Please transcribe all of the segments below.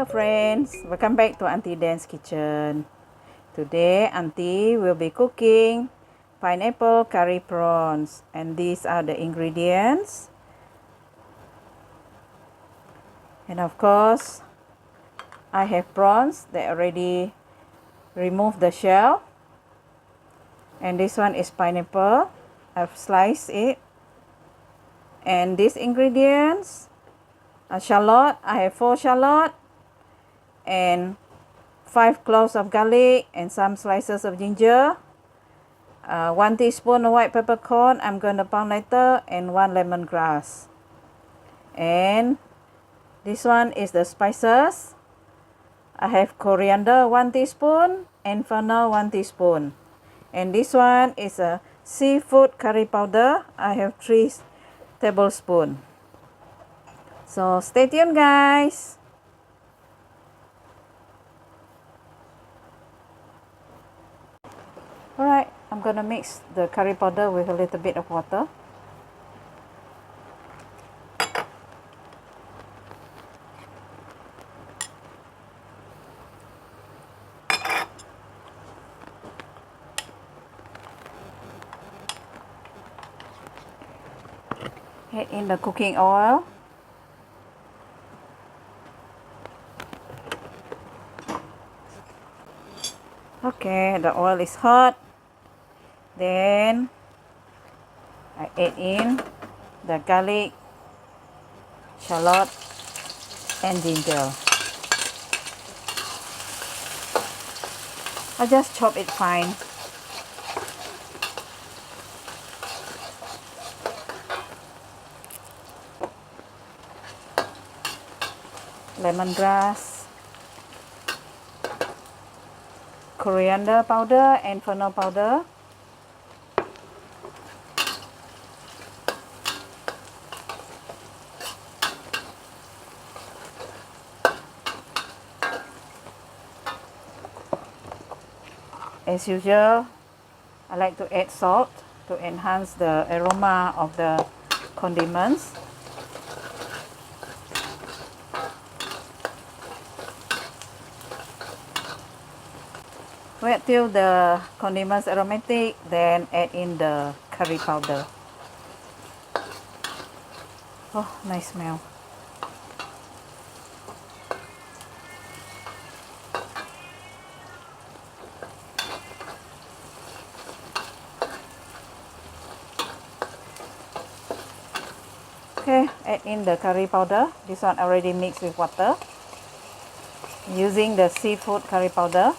Hello friends, welcome back to Aunty Dann's kitchen. Today Aunty will be cooking pineapple curry prawns, and these are the ingredients. And of course, I have prawns that already removed the shell. And this one is pineapple. I've sliced it. And these ingredients are shallot. I have 4 shallot and 5 cloves of garlic and some slices of ginger. 1 teaspoon of white peppercorn, I'm going to pound later, and 1 lemongrass. And this one is the spices. I have coriander 1 teaspoon and fennel 1 teaspoon. And this one is a seafood curry powder. I have 3 tablespoons. So stay tuned, guys. Alright, I'm going to mix the curry powder with a little bit of water. Add in the cooking oil. Okay, the oil is hot. Then I add in the garlic, shallot, and ginger. I just chop it fine. Lemongrass, coriander powder, and fennel powder. As usual, I like to add salt to enhance the aroma of the condiments. Wait till the condiments aromatic, then add in the curry powder. Oh, nice smell. Okay, add in the curry powder. This one already mixed with water. Using the seafood curry powder.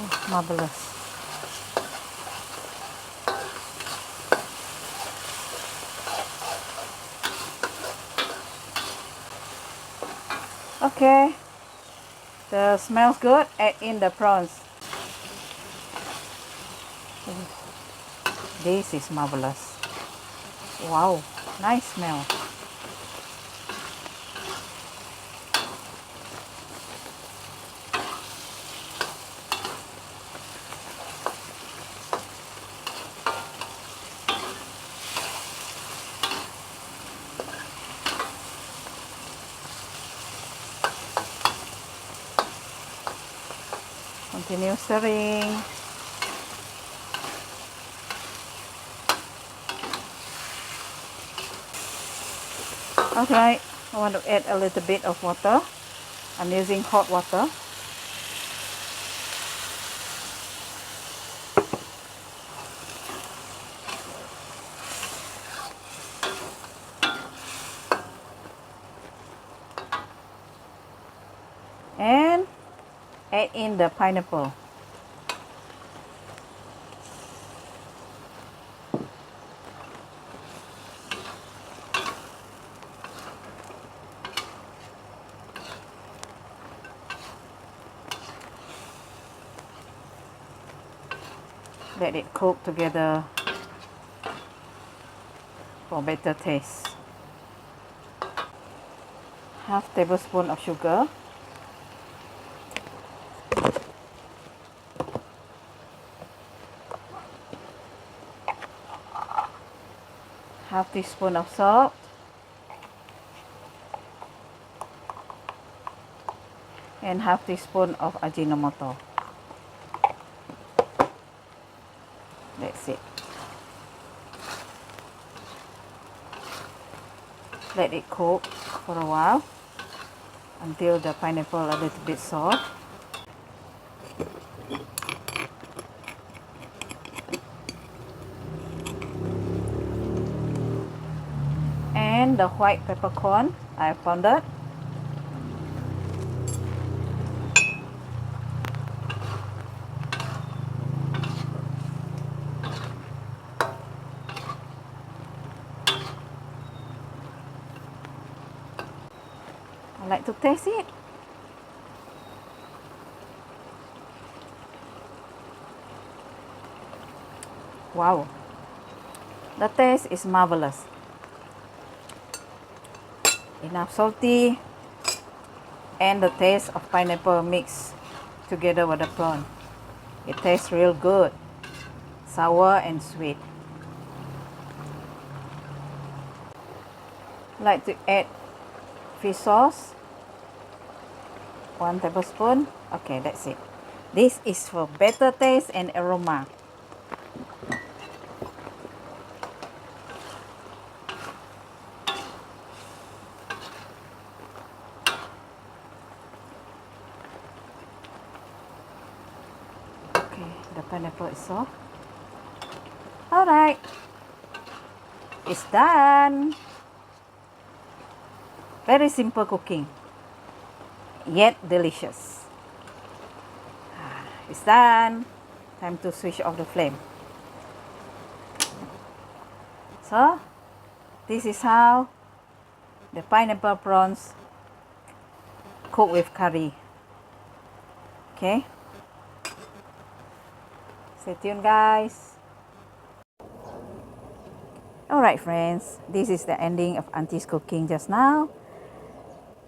Oh, marvelous. Okay, the smells good. Add in the prawns. This is marvelous. Wow, nice smell. Continue stirring. Alright, I want to add a little bit of water. I'm using hot water. And add in the pineapple. Let it cook together for better taste. Half tablespoon of sugar. half teaspoon of salt, and half teaspoon of Ajinomoto. That's it. Let it cook for a while until the pineapple a little bit soft. And the white peppercorn I pounded. I like to taste it. Wow, the taste is marvelous. Enough salty, and the taste of pineapple mixed together with the prawn. It tastes real good, sour and sweet. Like to add fish sauce, 1 tablespoon. Okay, that's it. This is for better taste and aroma. Okay, the pineapple is soft. Alright, it's done. Very simple cooking, yet delicious. It's done. Time to switch off the flame. So, this is how the pineapple prawns cooked with curry. Okay? Stay tuned, guys. Alright, friends. This is the ending of Auntie's cooking just now.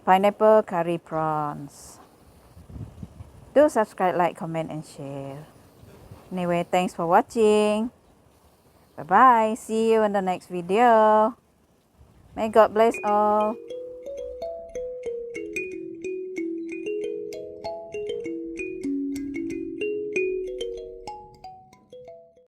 Pineapple curry prawns. Do subscribe, like, comment, and share. Anyway, thanks for watching. Bye-bye. See you in the next video. May God bless all.